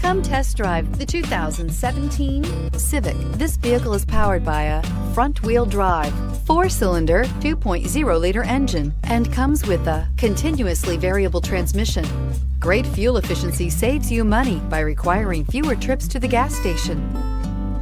Come test drive the 2017 Civic. This vehicle is powered by a front-wheel drive, 4-cylinder, 2.0-liter engine, and comes with a continuously variable transmission. Great fuel efficiency saves you money by requiring fewer trips to the gas station.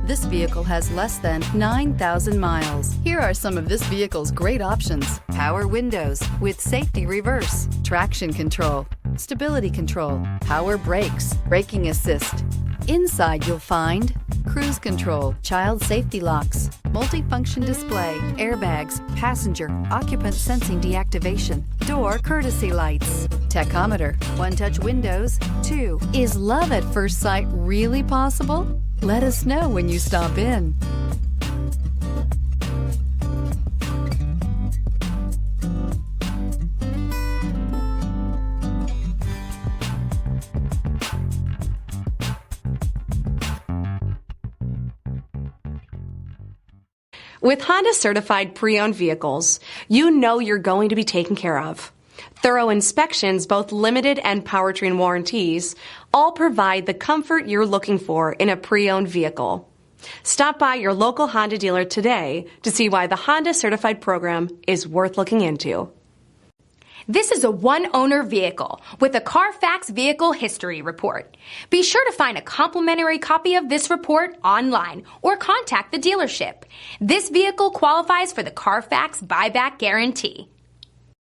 This vehicle has less than 9,000 miles. Here are some of this vehicle's great options: power windows with safety reverse, traction control, stability control, power brakes, braking assist. Inside you'll find cruise control, child safety locks, multifunction display, airbags, passenger, occupant sensing deactivation, door courtesy lights, tachometer, one-touch windows, 2. Is love at first sight really possible? Let us know when you stop in. With Honda certified pre-owned vehicles, you know you're going to be taken care of. Thorough inspections, both limited and powertrain warranties, all provide the comfort you're looking for in a pre-owned vehicle. Stop by your local Honda dealer today to see why the Honda certified program is worth looking into. This is a one-owner vehicle with a Carfax Vehicle History Report. Be sure to find a complimentary copy of this report online or contact the dealership. This vehicle qualifies for the Carfax Buyback Guarantee.